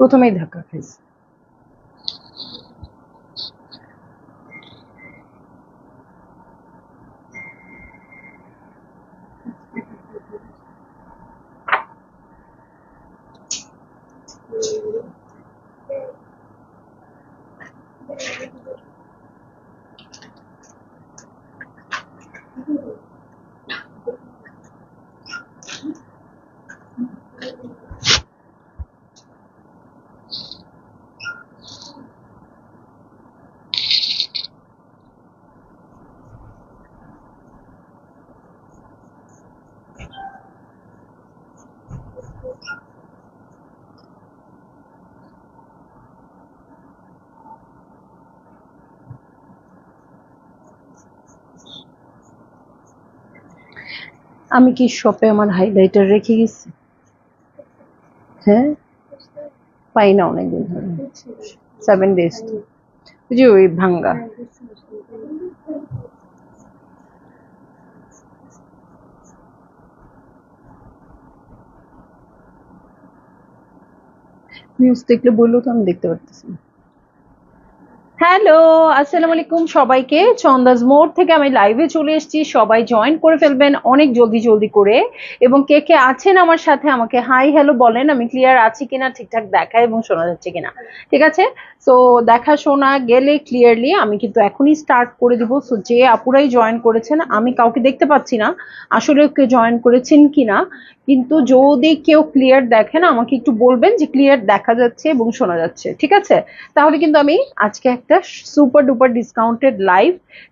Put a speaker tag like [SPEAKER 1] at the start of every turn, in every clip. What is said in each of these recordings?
[SPEAKER 1] প্রথমেই ধাক্কা খাইছে। আমি কি শপে আমার হাইলাইটার রেখে গেছি? হ্যাঁ, পাই না অনেকদিন ধরে, 7 days তো। যে ওই ভাঙ্গা নিউজ দেখলে বললো তো আমি দেখতে পারতেছি না। হ্যালো, আসসালামু আলাইকুম সবাইকে। চন্দাজ মোড় থেকে আমি লাইভে চলে এসেছি, সবাই জয়েন করে ফেলবেন অনেক জলদি জলদি করে। এবং কে কে আছেন আমার সাথে আমাকে হাই হ্যালো বলেন, আমি ক্লিয়ার আছি কিনা, ঠিকঠাক দেখা এবং শোনা যাচ্ছে কিনা। ঠিক আছে, সো দেখা শোনা গেলে ক্লিয়ারলি আমি কিন্তু এখনই স্টার্ট করে দিব। সো যে আপুরাই জয়েন করেছেন, আমি কাউকে দেখতে পাচ্ছি না আসলে কে জয়েন করেছেন কিনা, কিন্তু যদি কেউ ক্লিয়ার দেখেন আমাকে একটু বলবেন যে ক্লিয়ার দেখা যাচ্ছে এবং শোনা যাচ্ছে। ঠিক আছে, তাহলে কিন্তু আমি আজকে একটা সুপার ডুপার ডিসকাউন্টেড লাইভ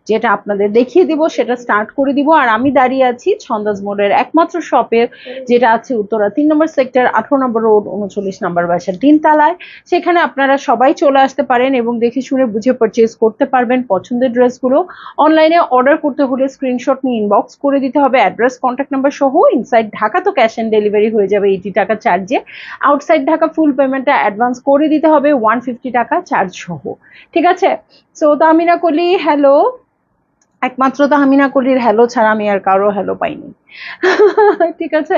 [SPEAKER 1] যেটা আপনাদের দেখিয়ে দিব সেটা স্টার্ট করে দিব। আর আমি দাঁড়িয়ে আছি ছন্দাজ মোড়ের একমাত্র শপে, যেটা আছে উত্তরা 3 নম্বর সেক্টর, 18 নম্বর রোড, 39 নম্বর বাসার 3 তলায়। সেখানে আপনারা সবাই চলে আসতে পারেন এবং দেখে শুনে বুঝে পারচেজ করতে পারবেন পছন্দের ড্রেসগুলো। অনলাইনে অর্ডার করতে হলে স্ক্রিনশট নিয়ে ইনবক্স করে দিতে হবে অ্যাড্রেস কন্ট্যাক্ট নাম্বার সহ। ইনসাইড ঢাকা তো ক্যাশ অন ডেলিভারি হয়ে যাবে 80 টাকা চার্জে। আউটসাইড ঢাকা ফুল পেমেন্টটা অ্যাডভান্স করে দিতে হবে 150 টাকা চার্জ সহ। ঠিক আছে, সো তাহমিনা কলি হ্যালো। একমাত্র তাহমিনা কলির হ্যালো ছাড়া আমি আর কারো হ্যালো পাইনি। ঠিক আছে,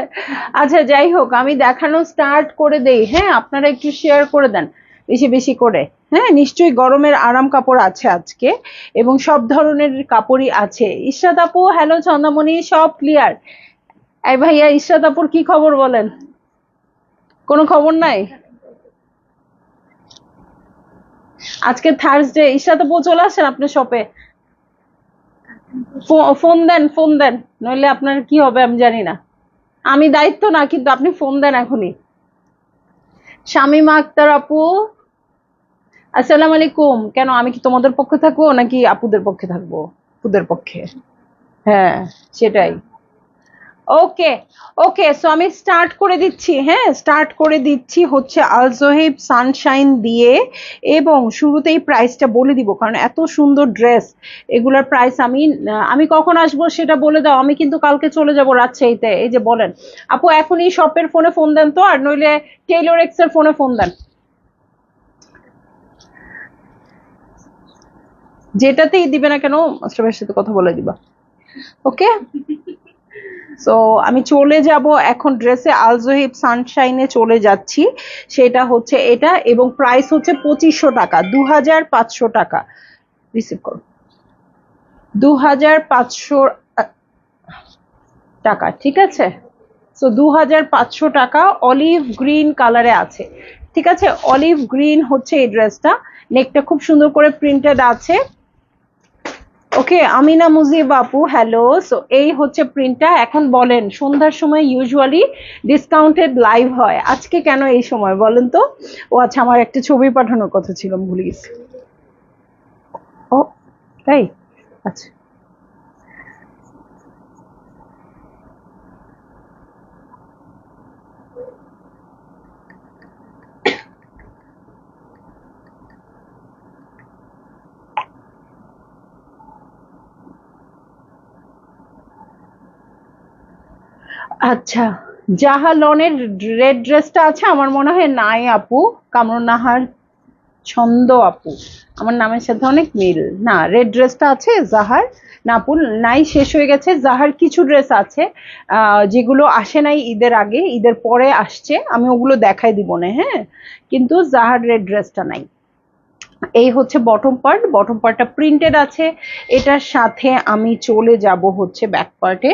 [SPEAKER 1] আচ্ছা যাই হোক, আমি দেখানো স্টার্ট করে দেই। হ্যাঁ, আপনারা একটু শেয়ার করে দেন বেশি বেশি করে। হ্যাঁ, নিশ্চয়ই গরমের আরাম কাপড় আছে আজকে এবং সব ধরনের কাপড়ই আছে। ইশরাত আপু হ্যালো, চন্দামণি সব ক্লিয়ার। এই ভাইয়া ইশরাত আপুর কি খবর বলেন? কোনো খবর নাই? আজকে থার্সডে, ইশরাত আপু চলে আসেন আপনি শপে। ফোন দেন, ফোন দেন, নইলে আপনার কি হবে আমি জানি না। আমি দায়িত্ব না, কিন্তু আপনি ফোন দেন এখনই। শামিমা আক্তার আপু আসসালামু আলাইকুম। কেন, আমি কি তোমাদের পক্ষে থাকবো নাকি আপুদের পক্ষে থাকবো? আপুদের পক্ষে। হ্যাঁ, সেটাই। ওকে, ওকে, সো আমি স্টার্ট করে দিচ্ছি। হ্যাঁ, স্টার্ট করে দিচ্ছি হচ্ছে আল জোহিব সানশাইন দিয়ে। এবং শুরুতেই প্রাইসটা বলে দিব কারণ এত সুন্দর ড্রেস, এগুলার প্রাইস আমি কখন আসবো সেটা বলে দাও। আমি কিন্তু কালকে চলে যাব রাজশাহীতে। এই যে বলেন আপু, এখনই শপের ফোনে ফোন দেন তো, আর নইলে টেইলর এক্স এর ফোনে ফোন দেন, যেটাতেই দিবে না কেন মাস্টার ভাইয়ের সাথে কথা বলে দিবা। ওকে, সো আমি চলে যাব এখন ড্রেসে, আল জহিব সানশাইনে চলে যাচ্ছি। সেটা হচ্ছে এটা এবং প্রাইস হচ্ছে 2500 টাকা, 2500 টাকা। রিসিভ করো, 2500 টাকা। ঠিক আছে, সো 2500 টাকা। অলিভ গ্রিন কালারে আছে। ঠিক আছে, অলিভ গ্রিন হচ্ছে এই ড্রেসটা। নেকটা খুব সুন্দর করে প্রিন্টেড আছে। ওকে, আমিনা মুজিব আপু হ্যালো। সো এই হচ্ছে প্রিন্টটা। এখন বলেন, সন্ধ্যার সময় ইউজুয়ালি ডিসকাউন্টেড লাইভ হয়, আজকে কেন এই সময় বলেন তো? ও আচ্ছা, আমার একটা ছবি পাঠানোর কথা ছিল, ভুলে গেছি। ও তাই, আচ্ছা আচ্ছা। জাহালনের রেড ড্রেসটা আছে আমার মনে হয় নাই আপু, কামরুন নাহার। ছন্দ আপু, আমার নামের সাথে অনেক মিল। না, রেড ড্রেসটা আছে জাহার, না আপু নাই, শেষ হয়ে গেছে। জাহার কিছু ড্রেস আছে যেগুলো আসে নাই ঈদের আগে, ঈদের পরে আসছে, আমি ওগুলো দেখাই দিব না, হ্যাঁ, কিন্তু জাহার রেড ড্রেসটা নাই। এই হচ্ছে বটম পার্ট, বটম পার্টটা প্রিন্টেড আছে। এটার সাথে আমি চলে যাব হচ্ছে ব্যাক পার্টে।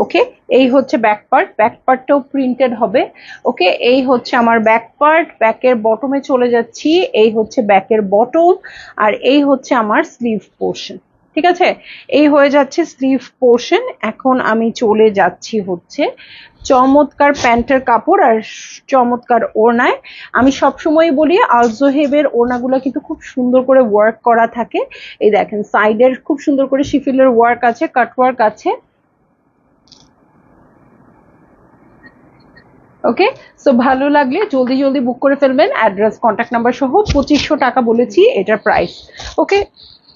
[SPEAKER 1] ওকে, এই হচ্ছে ব্যাক পার্ট, ব্যাক পার্টটাও প্রিন্টেড হবে। ওকে, এই হচ্ছে আমার ব্যাক পার্ট, ব্যাকের বটমে চলে যাচ্ছি। এই হচ্ছে ব্যাকের বটম, আর এই হচ্ছে আমার স্লিভ পোর্শন। ঠিক আছে, এই হয়ে যাচ্ছে স্লিভ পোর্শন। এখন আমি চলে যাচ্ছি হচ্ছে চমৎকার প্যান্টের কাপড় আর চমৎকার ওড়নায়। আমি সবসময় বলি আলজোহেবের ওড়নাগুলো কিন্তু খুব সুন্দর করে ওয়ার্ক করা থাকে। এই দেখেন সাইডের খুব সুন্দর করে শিফিলের ওয়ার্ক আছে, কাট ওয়ার্ক আছে। ওকে, সো ভালো লাগলে জলদি জলদি বুক করে ফেলবেন, অ্যাড্রেস কন্ট্যাক্ট নাম্বার সহ। 2500 টাকা বলেছি এটার প্রাইস। ওকে,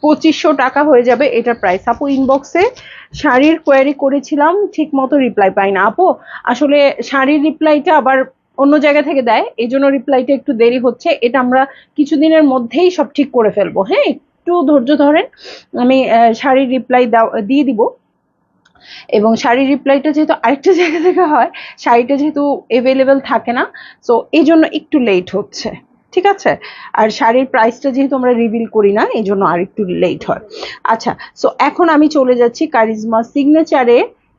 [SPEAKER 1] 2500 টাকা হয়ে যাবে এটার প্রাইস। আপু ইনবক্সে শাড়ির কোয়ারি করেছিলাম, ঠিক মতো রিপ্লাই পাই না আপু। আসলে শাড়ির রিপ্লাইটা আবার অন্য জায়গা থেকে দেয়, এই জন্য রিপ্লাইটা একটু দেরি হচ্ছে। এটা আমরা কিছুদিনের মধ্যেই সব ঠিক করে ফেলবো, হ্যাঁ, একটু ধৈর্য ধরেন। আমি শাড়ির রিপ্লাই দিয়ে দিব। এবং শাড়ির রিপ্লাইটা যেহেতু আরেকটা জায়গা থেকে হয়, শাড়িটা যেহেতু এভেলেবেল থাকে না, সো এই জন্য একটু লেট হচ্ছে। ঠিক আছে, আর শাড়ির প্রাইসটা যেহেতু আমরা রিভিল করি না, এই জন্য আর একটু লেট হয়। আচ্ছা, সো এখন আমি চলে যাচ্ছি কারিজমা সিগনেচারে।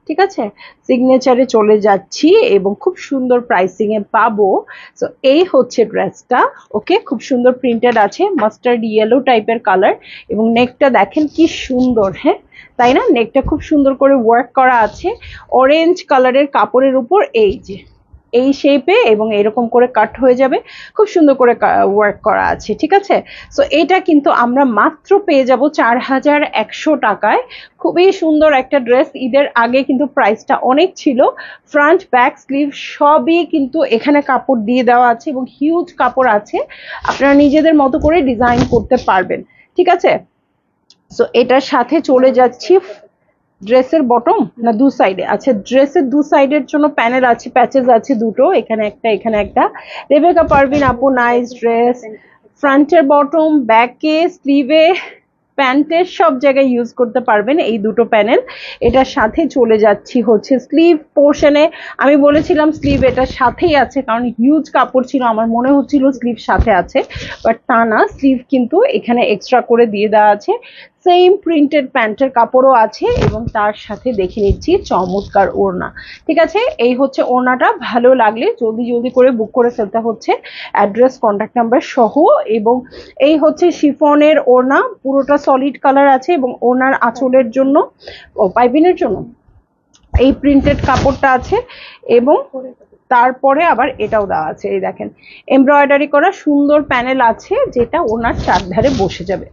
[SPEAKER 1] ঠিক আছে, সিগনেচারে চলে যাচ্ছি এবং খুব সুন্দর প্রাইসিং এ পাবো। সো এই হচ্ছে ড্রেসটা। ওকে, খুব সুন্দর প্রিন্টেড আছে, মাস্টার্ড ইয়েলো টাইপের কালার, এবং নেকটা দেখেন কি সুন্দর, হ্যাঁ তাই না? নেকটা খুব সুন্দর করে ওয়ার্ক করা আছে অরেঞ্জ কালারের কাপড়ের উপর, এই যে এই শেপে এবং এরকম করে কাট হয়ে যাবে, খুব সুন্দর করে ওয়ার্ক করা আছে। ঠিক আছে, সো এটা কিন্তু আমরা মাত্র পেয়ে যাব 4100 টাকায়। খুবই সুন্দর একটা ড্রেস। ঈদের আগে কিন্তু প্রাইসটা অনেক ছিল। ফ্রন্ট ব্যাক স্লিভ সবই কিন্তু এখানে কাপড় দিয়ে দেওয়া আছে এবং হিউজ কাপড় আছে, আপনারা নিজেদের মতো করে ডিজাইন করতে পারবেন। ঠিক আছে, সো এটার সাথে চলে যাচ্ছি ড্রেসের বটম, না দু সাইডে, আচ্ছা ড্রেসের দু সাইডের জন্য প্যানেল আছে, প্যাচেস আছে দুটো, এখানে একটা এখানে একটা। রেবেকা পারভিন আপু, নাইস ড্রেস। ফ্রন্টের বটম, ব্যাকে, স্লিভে, প্যান্টের সব জায়গায় ইউজ করতে পারবেন এই দুটো প্যানেল। এটার সাথে চলে যাচ্ছি হচ্ছে স্লিভ পোর্শনে। আমি বলেছিলাম স্লিভ এটার সাথেই আছে, কারণ হিউজ কাপড় ছিল, আমার মনে হচ্ছিল স্লিভ সাথে আছে, বাট তা না, স্লিভ কিন্তু এখানে এক্সট্রা করে দিয়ে দেওয়া আছে। সেম প্রিন্টেড প্যান্টের কাপড়ও আছে এবং তার সাথে দেখে নিচ্ছি চমৎকার ওড়না। ঠিক আছে, এই হচ্ছে ওড়নাটা। ভালো লাগলে জলদি জলদি করে বুক করে ফেলতে হচ্ছে, অ্যাড্রেস কন্ট্যাক্ট নাম্বার সহ। এবং এই হচ্ছে শিফনের ওড়না, পুরোটা সলিড কালার আছে এবং ওড়নার আঁচলের জন্য, ও পাইপিনের জন্য এই প্রিন্টেড কাপড়টা আছে, এবং তারপরে আবার এটাও দেওয়া আছে। এই দেখেন এমব্রয়ডারি করা সুন্দর প্যানেল আছে, যেটা ওনার চারধারে বসে যাবে।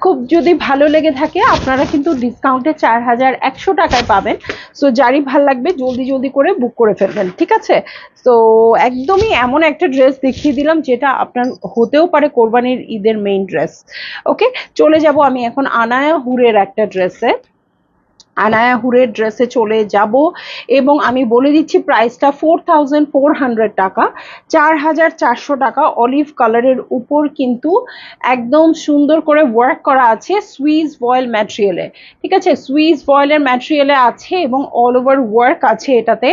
[SPEAKER 1] খুব যদি ভালো লেগে থাকে আপনারা কিন্তু ডিসকাউন্টে 4100 টাকায় পাবেন। সো যারই ভাল লাগবে জলদি জলদি করে বুক করে ফেলবেন। ঠিক আছে, তো একদমই এমন একটা ড্রেস দেখিয়ে দিলাম যেটা আপনার হতেও পারে কোরবানির ঈদের মেইন ড্রেস। ওকে, চলে যাব আমি এখন আনায়া হুরের একটা ড্রেসে। আনায়া হুরের ড্রেসে চলে যাব এবং আমি বলে দিচ্ছি প্রাইসটা 4400 টাকা, 4400 টাকা। অলিভ কালারের উপর কিন্তু একদম সুন্দর করে ওয়ার্ক করা আছে সুইস ভয়েল ম্যাটেরিয়ালে। ঠিক আছে, সুইস ভয়েলের ম্যাটেরিয়ালে আছে এবং অল ওভার ওয়ার্ক আছে এটাতে,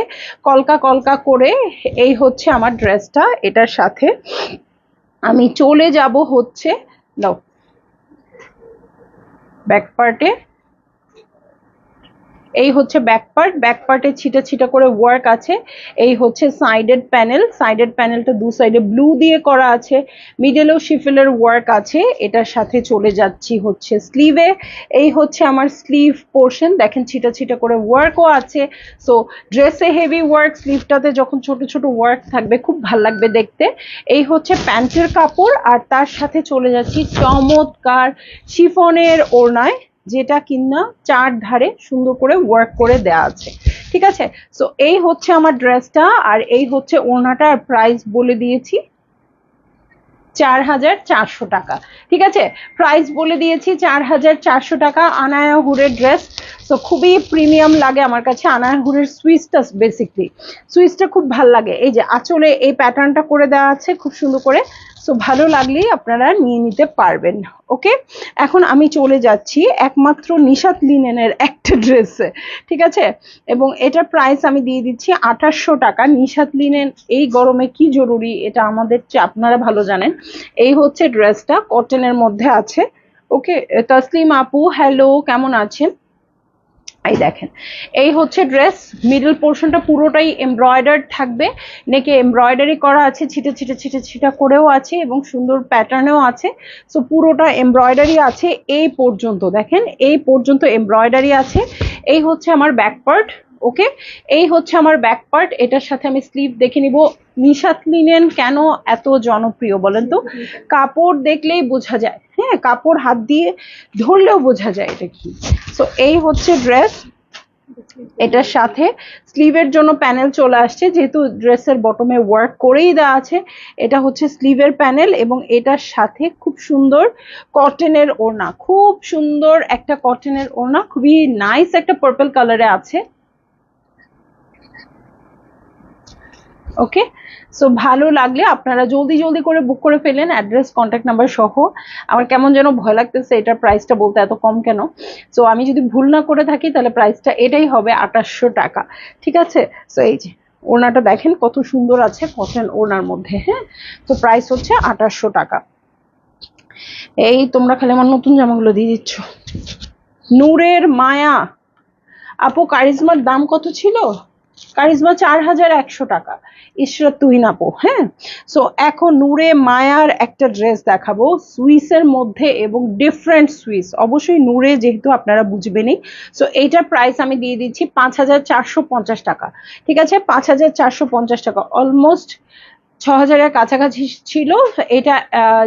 [SPEAKER 1] কলকা কলকা করে। এই হচ্ছে আমার ড্রেসটা। এটার সাথে আমি চলে যাব হচ্ছে নাও ব্যাক পার্টে। এই হচ্ছে ব্যাক পার্ট, ব্যাক পার্টে ছিটা ছিটা করে ওয়ার্ক আছে। এই হচ্ছে সাইডেড প্যানেল, সাইডেড প্যানেলটা দু সাইডে ব্লু দিয়ে করা আছে, মিডলেও শিফেলের ওয়ার্ক আছে। এটার সাথে চলে যাচ্ছি হচ্ছে স্লিভে। এই হচ্ছে আমার স্লিভ পোর্শন, দেখেন ছিটা ছিটা করে ওয়ার্কও আছে। সো ড্রেসে হেভি ওয়ার্ক, স্লিভটাতে যখন ছোট ছোট ওয়ার্ক থাকবে খুব ভাল লাগবে দেখতে। এই হচ্ছে প্যান্টের কাপড়, আর তার সাথে চলে যাচ্ছি চমৎকার শিফনের ওড়নায়, যেটা কিনা চার ধারে সুন্দর করে ওয়ার্ক করে দেয়া আছে। ঠিক আছে, সো এই হচ্ছে আমার ড্রেসটা, আর এই হচ্ছে ওড়নাটার প্রাইস বলে দিয়েছি 4,400 টাকা। ঠিক আছে, প্রাইস বলে দিয়েছি 4,400 টাকা। আনায়া হুরের ড্রেস, তো খুবই প্রিমিয়াম লাগে আমার কাছে আনায়া হুরের সুইচটা। বেসিকলি সুইচটা খুব ভাল লাগে। এই যে আঁচলে এই প্যাটার্নটা করে দেওয়া আছে খুব সুন্দর করে, সো ভালো লাগলেই আপনারা নিয়ে নিতে পারবেন। ওকে, এখন আমি চলে যাচ্ছি একমাত্র নিশাত লিনেনের একটা ড্রেসে। ঠিক আছে, এবং এটার প্রাইস আমি দিয়ে দিচ্ছি 2800 টাকা। নিশাত লিনেন এই গরমে কি জরুরি এটা আমাদের আপনারা ভালো জানেন। এই হচ্ছে ড্রেসটা, কটনের মধ্যে আছে। ওকে, তসলিম আপু হ্যালো, কেমন আছেন? এই দেখেন, এই হচ্ছে ড্রেস। মিডল পোর্শনটা পুরোটাই এমব্রয়ডার্ড থাকবে, নেকে এমব্রয়ডারি করা আছে, ছিটে ছিটে ছিটে ছিটা করেও আছে এবং সুন্দর প্যাটার্নেও আছে। সো পুরোটা এমব্রয়ডারি আছে এই পর্যন্ত, দেখেন এই পর্যন্ত এমব্রয়ডারি আছে। এই হচ্ছে আমার ব্যাক পার্ট। ওকে, এই হচ্ছে আমার ব্যাক পার্ট। এটার সাথে আমি স্লিভ দেখে নিব। নিশাত লিনেন কেন এত জনপ্রিয় বলেন তো? কাপড় দেখলেই বোঝা যায়, হ্যাঁ, কাপড় হাত দিয়ে ধরলেও বোঝা যায় এটা কি। সো এই হচ্ছে ড্রেস। এটার সাথে স্লিভের জন্য প্যানেল চলে আসছে, যেহেতু ড্রেসের বটমে ওয়ার্ক করেই দেওয়া আছে। এটা হচ্ছে স্লিভের প্যানেল এবং এটার সাথে খুব সুন্দর কটনের ওড়না, খুব সুন্দর একটা কটনের ওড়না, খুবই নাইস একটা পার্পল কালারে আছে। ওকে, সো ভালো লাগলে আপনারা জলদি জলদি করে বুক করে ফেলেন, অ্যাড্রেস কন্ট্যাক্ট নাম্বার সহ। আমার কেমন যেন ভয় লাগতেছে এটার প্রাইসটা বলতে, এত কম কেন। সো আমি যদি ভুল না করে থাকি তাহলে প্রাইসটা এটাই হবে 2800 টাকা। ঠিক আছে, সো এই যে ওড়নাটা দেখেন কত সুন্দর আছে কটন ওড়নার মধ্যে। হ্যাঁ, তো প্রাইস হচ্ছে 2800 টাকা। এই তোমরা খালি আমার নতুন জামাগুলো দিয়ে দিচ্ছ। নূরের মায়া আপু, কারিজমার দাম কত ছিল? কারিজমা 4100 টাকা। ইশরাত তুহিন আপু, হ্যাঁ। সো এখন নূরে মায়ার একটা ড্রেস দেখাবো সুইসের মধ্যে এবং ডিফারেন্ট সুইস। অবশ্যই নূরে যেহেতু আপনারা বুঝবেনই। সো এইটার প্রাইস আমি দিয়ে দিচ্ছি 5450 টাকা। ঠিক আছে, 5450 টাকা, অলমোস্ট 6000-এর কাছাকাছি ছিল। এটা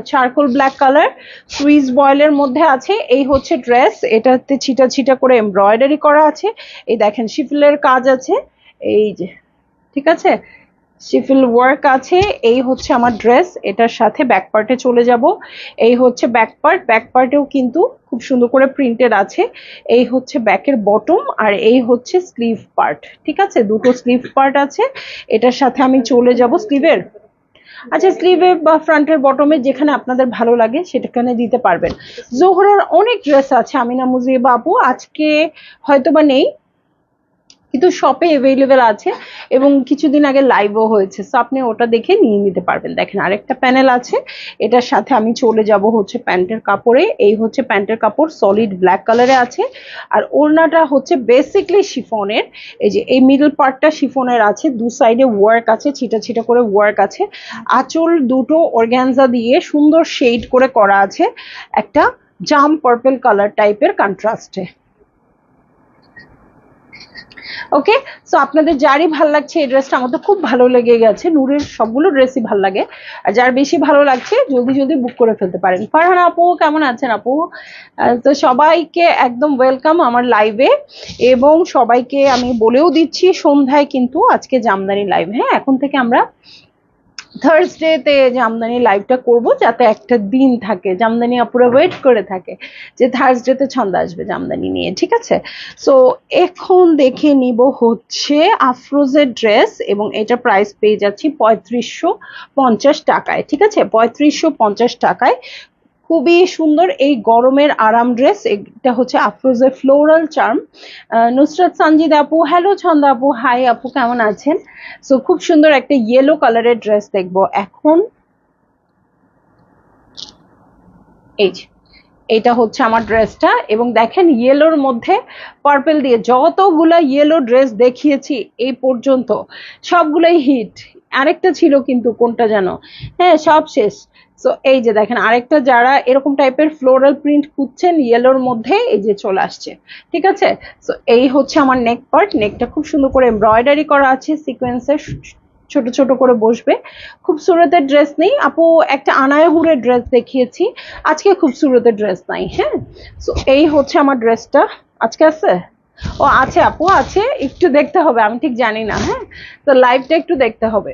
[SPEAKER 1] চারকোল ব্ল্যাক কালার সুইস বয়েলের মধ্যে আছে। এই হচ্ছে ড্রেস, এটাতে ছিটা ছিটা করে এমব্রয়ডারি করা আছে। এই দেখেন শিফলের কাজ আছে, এই যে, ঠিক আছে, শিফল ওয়ার্ক আছে। এই হচ্ছে আমার ড্রেস। এটার সাথে ব্যাক পার্টে চলে যাব। এই হচ্ছে ব্যাক পার্ট, ব্যাক পার্টেও কিন্তু খুব সুন্দর করে প্রিন্টেড আছে। এই হচ্ছে ব্যাকের বটম আর এই হচ্ছে স্লিভ পার্ট। ঠিক আছে, দুটো স্লিভ পার্ট আছে। এটার সাথে আমি চলে যাব স্লিভের। আচ্ছা, স্লিভে বা ফ্রন্টের বটমে যেখানে আপনাদের ভালো লাগে সেটাখানে দিতে পারবেন। জোহরার অনেক ড্রেস আছে আমিনা মুজিবা আপু, আজকে হয়তোবা নেই কিন্তু শপে অ্যাভেলেবেল আছে এবং কিছুদিন আগে লাইভও হয়েছে, সো আপনি ওটা দেখে নিয়ে নিতে পারবেন। দেখেন আরেকটা প্যানেল আছে। এটার সাথে আমি চলে যাব হচ্ছে প্যান্টের কাপড়ে। এই হচ্ছে প্যান্টের কাপড়, সলিড ব্ল্যাক কালারে আছে। আর ওড়নাটা হচ্ছে বেসিকলি শিফনের। এই যে এই মিডল পার্টটা শিফনের আছে, দু সাইডে ওয়ার্ক আছে, ছিটা ছিটা করে ওয়ার্ক আছে। আঁচল দুটো অর্গ্যানজা দিয়ে সুন্দর শেড করে করা আছে, একটা জাম পার্পল কালার টাইপের কন্ট্রাস্টে। ওকে, সো আপনাদের যারই ভালো লাগছে এই ড্রেসটা, আমার তো খুব ভালো লেগে গেছে। নূরের সবগুলো ড্রেসই ভালো লাগে, আর যার বেশি ভালো লাগছে জলদি জলদি বুক করে ফেলতে পারেন। ফারহান আপু কেমন আছেন আপু? তো সবাইকে একদম ওয়েলকাম আমার লাইভে, এবং সবাইকে আমি বলেও দিচ্ছি সন্ধ্যায় কিন্তু আজকে জামদানি লাইভ। হ্যাঁ, এখন থেকে আমরা থার্সডেতে জামদানি লাইভটা করব, যাতে একটা দিন থাকে, জামদানি আপুরা ওয়েট করে থাকে যে থার্সডেতে ছন্দ আসবে জামদানি নিয়ে। ঠিক আছে, সো এখন দেখে নিব হচ্ছে আফরোজের ড্রেস, এবং এটা প্রাইস পেয়ে যাচ্ছি 3550 টাকায়। ঠিক আছে, 3550 টাকায় খুবই সুন্দর এই গরমের আরাম ড্রেস। এটা হচ্ছে আফরোজের ফ্লোরাল চার্ম। নুসরাত সানজিদ আপু হ্যালো, ছন্দ আপু হাই আপু, কেমন আছেন? সো খুব সুন্দর একটা ইয়েলো কালারের ড্রেস দেখবো এখন। এই যে এটা হচ্ছে আমার ড্রেসটা, এবং দেখেন ইয়েলোর মধ্যে পার্পল দিয়ে যতগুলা ইয়েলো ড্রেস দেখিয়েছি এই পর্যন্ত সবগুলাই হিট। আরেকটা ছিল কিন্তু কোনটা যেন, হ্যাঁ সব শেষ। সো এই যে দেখেন আরেকটা, যারা এরকম টাইপের ফ্লোরাল প্রিন্ট খুঁজছেন ইয়েলোর মধ্যে, এই যে চলে আসছে। ঠিক আছে, সো এই হচ্ছে আমার নেক পার্ট। নেকটা খুব সুন্দর করে এমব্রয়ডারি করা আছে, সিকোয়েন্সের ছোট ছোট করে বসবে। খুবসুরতের ড্রেস নেই আপু, একটা আনায়া হুরের ড্রেস দেখিয়েছি, আজকে খুবসুরতের ড্রেস নাই। হ্যাঁ, সো এই হচ্ছে আমার ড্রেসটা আজকে আছে। ও আছে আপু, আছে, একটু দেখতে হবে, আমি ঠিক জানি না। হ্যাঁ, তো লাইভটা একটু দেখতে হবে।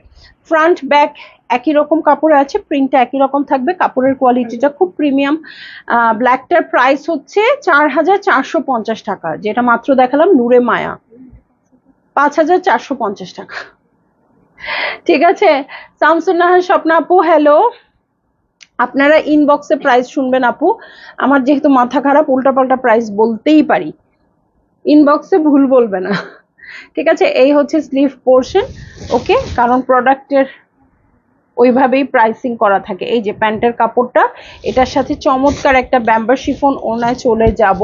[SPEAKER 1] ফ্রন্ট ব্যাক একই রকম কাপড়ে আছে, প্রিন্টটা একই রকম থাকবে, কাপড়ের কোয়ালিটিটা খুব প্রিমিয়াম। ব্ল্যাকটার প্রাইস হচ্ছে 4450 টাকা, যেটা মাত্র দেখালাম নূরে মায়া, 5450 টাকা। ঠিক আছে, শামসুন নাহার স্বপ্না আপু হ্যালো। আপনারা ইনবক্সে প্রাইস শুনবেন আপু, আমার যেহেতু মাথা খারাপ উল্টাপাল্টা প্রাইস বলতেই পারি, ইনবক্সে ভুল বলবে না। ঠিক আছে, এই হচ্ছে স্লিভ পোর্শন। ওকে, কারণ প্রোডাক্টের ওইভাবেই প্রাইসিং করা থাকে। এই যে প্যান্টের কাপড়টা, এটার সাথে চমৎকার একটা ব্যাম্বার শিফন ওড়নায় চলে যাব।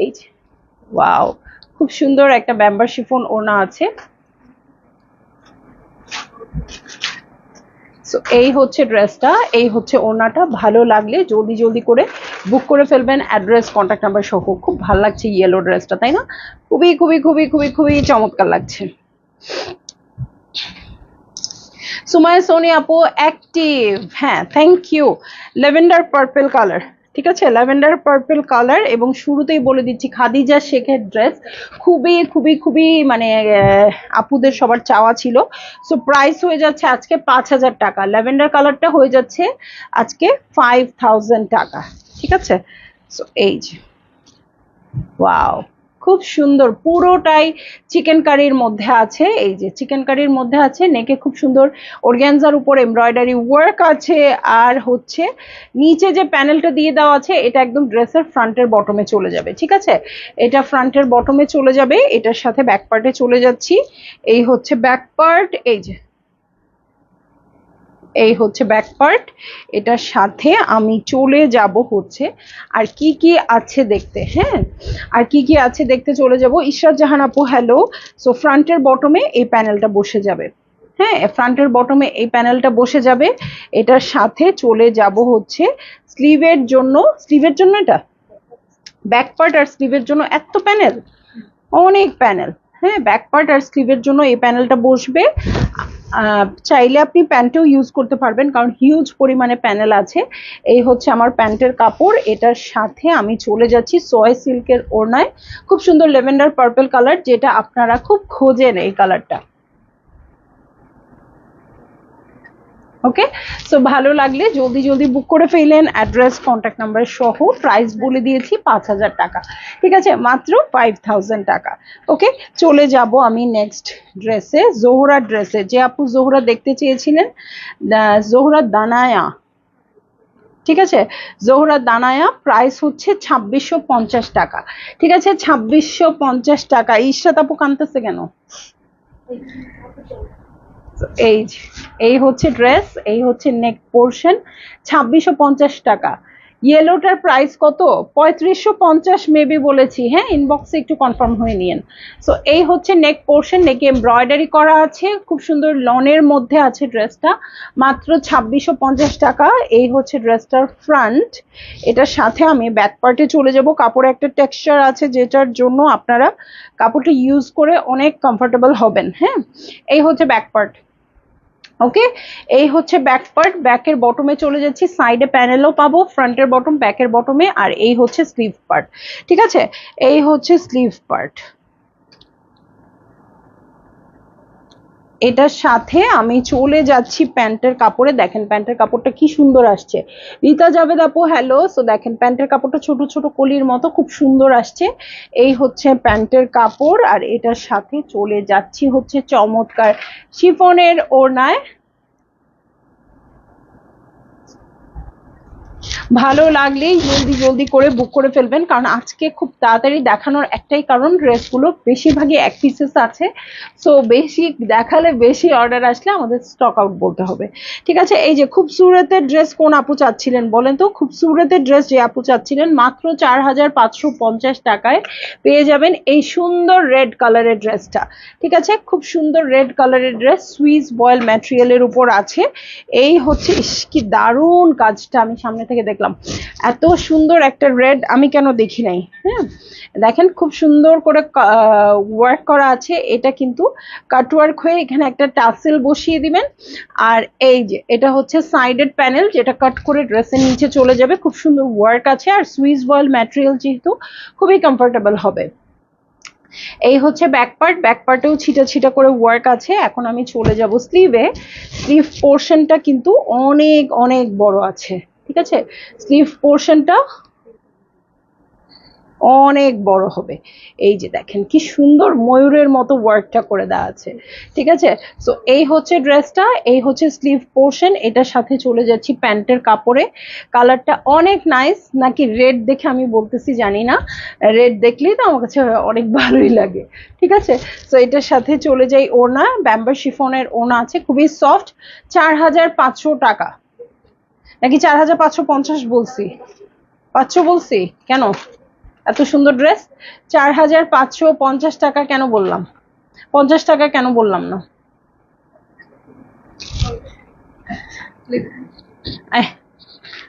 [SPEAKER 1] এই যে ওয়াও, খুব সুন্দর একটা ব্যাম্বার শিফন ওড়না আছে। সো এই হচ্ছে ড্রেসটা, এই হচ্ছে ওড়নাটা। ভালো লাগলে জলদি জলদি করে বুক করে ফেলবেন, অ্যাড্রেস কন্ট্যাক্ট নাম্বার সহ। খুব ভালো লাগছে ইয়েলো ড্রেসটা, তাই না? খুবই খুবই খুবই খুবই খুবই চমৎকার লাগছে। সুমায়া সোনি আপু অ্যাক্টিভ, হ্যাঁ thank you. Lavender purple colour, ঠিক আছে, ল্যাভেন্ডার পার্পল কালার। এবং শুরুতেই বলে দিচ্ছি খাদিজা শেখের ড্রেস খুবই খুবই খুবই মানে আপুদের সবার চাওয়া ছিল। সো প্রাইস হয়ে যাচ্ছে আজকে 5000 টাকা, ল্যাভেন্ডার কালারটা হয়ে যাচ্ছে আজকে 5000 টাকা। ঠিক আছে, সো এই যে ওয়াও, খুব সুন্দর, পুরোটাই চিকেন কারির মধ্যে আছে। এই যে চিকেন কারির মধ্যে আছে, নেকে খুব সুন্দর অর্গানজার উপর এমব্রয়ডারি ওয়ার্ক আছে। আর হচ্ছে নিচে যে প্যানেলটা দিয়ে দেওয়া আছে, এটা একদম ড্রেসের ফ্রন্টের বটমে চলে যাবে। ঠিক আছে, এটা ফ্রন্টের বটমে চলে যাবে, এটার সাথে ব্যাক পার্টে চলে যাচ্ছি। এই হচ্ছে ব্যাক পার্ট, এই যে এই হচ্ছে ব্যাক পার্ট। এটার সাথে আমি চলে যাব হচ্ছে আর কি কি আছে দেখতে। হ্যাঁ, আর কি কি আছে দেখতে চলে যাব। ইশরাত জাহান আপু হ্যালো। সো ফ্রন্টের বটমে এই প্যানেলটা বসে যাবে। হ্যাঁ, ফ্রন্টের বটমে এই প্যানেলটা বসে যাবে। এটার সাথে চলে যাব হচ্ছে স্লিভের জন্য, স্লিভের জন্য এটা ব্যাক পার্ট আর স্লিভের জন্য এত প্যানেল, অনেক প্যানেল। হ্যাঁ, ব্যাক পার্ট আর স্লিভের জন্য এই প্যানেলটা বসবে। চাইলে আপনি প্যান্টেও ইউজ করতে পারবেন, কারণ হিউজ পরিমাণে প্যানেল আছে। এই হচ্ছে আমার প্যান্টের কাপড়। এটার সাথে আমি চলে যাচ্ছি সয় সিল্কের ওড়নায়, খুব সুন্দর ল্যাভেন্ডার পার্পল কালার, যেটা আপনারা খুব খোঁজেন এই কালারটা। ওকে, সো ভালো লাগলে জলদি জলদি বুক করে ফেলেন, অ্যাড্রেস কন্ট্যাক্ট নাম্বার সহ। প্রাইস বলে দিয়েছি 5000 টাকা, ঠিক আছে, মাত্র 5000 টাকা। ওকে, চলে যাব আমি নেক্সট ড্রেসে, জোহরা ড্রেসে। যে আপু জোহরা দেখতে চেয়েছিলেন, জোহরা দানায়া, ঠিক আছে, জোহরা দানায়া, প্রাইস হচ্ছে 2650 টাকা। ঠিক আছে, 2650 টাকা। ইশরাত আপু কানতেছে কেন? এই এই হচ্ছে ড্রেস, এই হচ্ছে নেক পোর্শন, 2650 টাকা। ইয়েলোটার প্রাইস কত? 3550 মেবি বলেছি। হ্যাঁ, ইনবক্সে একটু কনফার্ম হয়ে নিন। সো এই হচ্ছে নেক পোর্শন, নেকে এমব্রয়ডারি করা আছে, খুব সুন্দর লনের মধ্যে আছে ড্রেসটা, মাত্র 2650 টাকা। এই হচ্ছে ড্রেসটার ফ্রন্ট। এটার সাথে আমি ব্যাক পার্টে চলে যাব। কাপড়ে একটা টেক্সচার আছে, যেটার জন্য আপনারা কাপড়টা ইউজ করে অনেক কমফোর্টেবল হবেন। হ্যাঁ, এই হচ্ছে ব্যাক পার্ট। ওকে, এই হচ্ছে ব্যাক পার্ট। ব্যাকের বটমে চলে যাচ্ছি, সাইডে প্যানেলও পাবো, ফ্রন্টের বটম ব্যাকের বটমে। আর এই হচ্ছে স্লিভ পার্ট। ঠিক আছে, এই হচ্ছে স্লিভ পার্ট। এটার সাথে আমি চলে যাচ্ছি প্যান্টের কাপড়ে। দেখেন প্যান্টের কাপড়টা কি সুন্দর আসছে। রীতা জাভেদ আপু হ্যালো। সো দেখেন প্যান্টের কাপড়টা ছোট ছোট কলির মতো খুব সুন্দর আসছে। এই হচ্ছে প্যান্টের কাপড়। আর এটার সাথে চলে যাচ্ছি হচ্ছে চমৎকার শিফনের ওড়নায়। ভালো লাগলেই জলদি জলদি করে বুক করে ফেলবেন, কারণ আজকে খুব তাড়াতাড়ি দেখানোর একটাই কারণ, ড্রেসগুলো বেশিরভাগই এক পিসেস আছে। সো বেশি দেখালে, বেশি অর্ডার আসলে আমাদের স্টক আউট বলতে হবে। ঠিক আছে, এই যে খুবসুরতের ড্রেস কোন আপু চাচ্ছিলেন বলেন তো? খুবসুরতের ড্রেস যে আপু চাচ্ছিলেন, মাত্র 4550 টাকায় পেয়ে যাবেন এই সুন্দর রেড কালারের ড্রেসটা। ঠিক আছে, খুব সুন্দর রেড কালারের ড্রেস, সুইস বয়েল ম্যাটেরিয়ালের উপর আছে। এই হচ্ছে, কি দারুণ কাজটা, আমি সামনে থেকে দেখলাম এত সুন্দর একটা রেড আমি কেন দেখি নাই। হ্যাঁ, দেখেন খুব সুন্দর করে ওয়ার্ক করা আছে। এটা কিন্তু কাট ওয়ার্ক হয়ে এখানে একটা টাসেল বসিয়ে দিবেন। আর এই যে এটা হচ্ছে সাইডেড প্যানেল, যেটা কাট করে ড্রেসের নিচে চলে যাবে। খুব সুন্দর ওয়ার্ক আছে, আর সুইস বয়েল ম্যাটেরিয়াল যেহেতু খুবই কমফোর্টেবল হবে। এই হচ্ছে ব্যাক পার্ট, ব্যাক পার্টেও ছিটা ছিটা করে ওয়ার্ক আছে। এখন আমি চলে যাব স্লিভে। স্লিভ পোর্শনটা কিন্তু অনেক অনেক বড় আছে, ঠিক আছে? স্লিভ পোর্শনটা অনেক বড় হবে। এই যে দেখেন কি সুন্দর ময়ূরের মতো ওয়ার্কটা করে দেওয়া আছে, ঠিক আছে? সো এই হচ্ছে ড্রেসটা, এই হচ্ছে স্লিভ পোর্শন। এটার সাথে চলে যাচ্ছি প্যান্টের কাপড়ে। কালারটা অনেক নাইস, নাকি রেড দেখে আমি বলতেছি জানি না, রেড দেখলেই তো আমার কাছে অনেক ভালোই লাগে, ঠিক আছে? সো এটার সাথে চলে যাই ওড়না, ব্যাম্বার শিফনের ওড়না আছে, খুবই সফট। 4500 টাকা, নাকি 4550 বলছি? 500 বলছি কেন? এত সুন্দর ড্রেস 4550 টাকা কেন বললাম? 50 টাকা কেন বললাম না?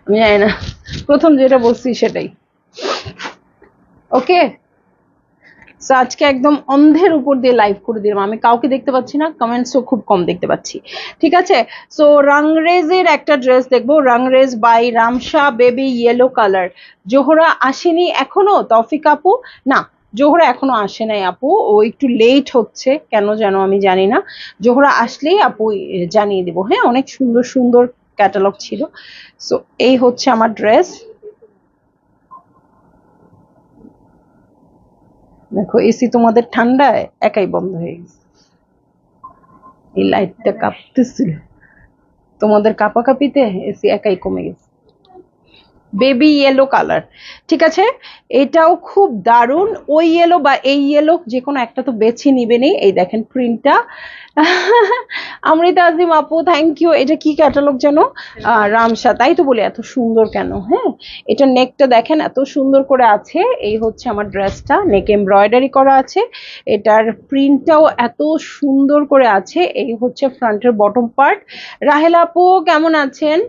[SPEAKER 1] আমি জানি না, প্রথম যেটা বলছি সেটাই। ওকে, সো আজকে একদম অন্ধের উপর দিয়ে লাইভ করে দিলাম। আমি কাউকে দেখতে পাচ্ছি না, কমেন্টসও খুব কম দেখতে পাচ্ছি, ঠিক আছে? সো রাংরেজের একটা ড্রেস দেখবো, Rangrez by Ramsha, baby yellow colour. Zohra আসেনি এখনো? তৌফিক আপু না, জোহরা এখনো আসে নাই আপু, ও একটু লেট হচ্ছে কেন যেন আমি জানি না। জোহরা আসলেই আপু জানিয়ে দিব। হ্যাঁ, অনেক সুন্দর সুন্দর ক্যাটালগ ছিল। সো এই হচ্ছে আমার ড্রেস। দেখো এসি তোমাদের ঠান্ডায় একাই বন্ধ হয়ে গেছে, এই লাইটটা কাঁপতেছিল, তোমাদের কাঁপাকাঁপিতে এসি একাই কমে গেছে। বেবি ইয়েলো কালার, ঠিক আছে? এটাও খুব দারুণ। ওই ইয়েলো বা এই ইয়েলো যে কোনো একটা তো বেছে নিবেনই। এই দেখেন প্রিন্টটা। আমৃতা আজিম আপু থ্যাংক ইউ। এটা কি ক্যাটালগ যেন? রামসা, তাই তো বলি এত সুন্দর কেন। হ্যাঁ, এটা নেকটা দেখেন এত সুন্দর করে আছে। এই হচ্ছে আমার ড্রেসটা, নেক এমব্রয়ডারি করা আছে, এটার প্রিন্টটাও এত সুন্দর করে আছে। এই হচ্ছে ফ্রন্টের বটম পার্ট। রাহেলা আপু কেমন আছেন?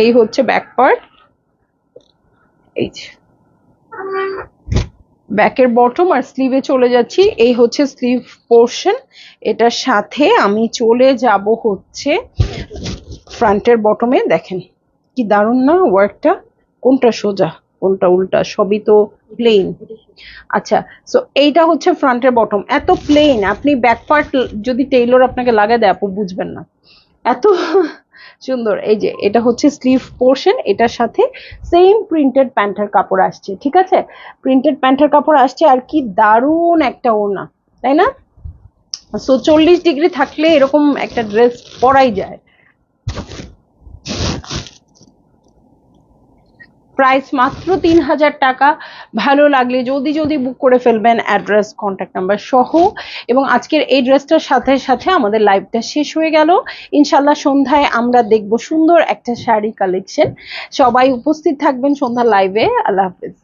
[SPEAKER 1] এই হচ্ছে ব্যাক পার্ট, এই যে ব্যাকের বটম। আর স্লিভে চলে যাচ্ছি, এই হচ্ছে স্লিভ পোর্শন। এটার সাথে আমি চলে যাব হচ্ছে ফ্রন্টের বটমে। দেখেন কি দারুণ না ওয়ার্কটা, কোনটা সোজা কোনটা উল্টা, সবই তো প্লেন। আচ্ছা, সো এইটা হচ্ছে ফ্রন্টের বটম, এত প্লেন, আপনি ব্যাক পার্ট যদি টেইলর আপনাকে লাগায় দেয় আপু বুঝবেন না, এত সুন্দর। এই যে এটা হচ্ছে স্লিভ পোর্শন, এটার সাথে সেম প্রিন্টেড প্যান্টের কাপড় আসছে, ঠিক আছে? প্রিন্টেড প্যান্টের কাপড় আসছে। আর কি দারুণ একটা ওড়না, তাই না? সো 40 ডিগ্রি থাকলে এরকম একটা ড্রেস পরাই যায়। প্রাইস মাত্র 3000 টাকা। ভালো লাগলে জলদি জলদি বুক করে ফেলবেন, অ্যাড্রেস কন্ট্যাক্ট নাম্বার সহ। এবং আজকের এই ড্রেসটার সাথে সাথে আমাদের লাইভটা শেষ হয়ে গেল। ইনশাল্লাহ সন্ধ্যায় আমরা দেখব সুন্দর একটা শাড়ি কালেকশন। সবাই উপস্থিত থাকবেন সন্ধ্যা লাইভে। আল্লাহ হাফেজ।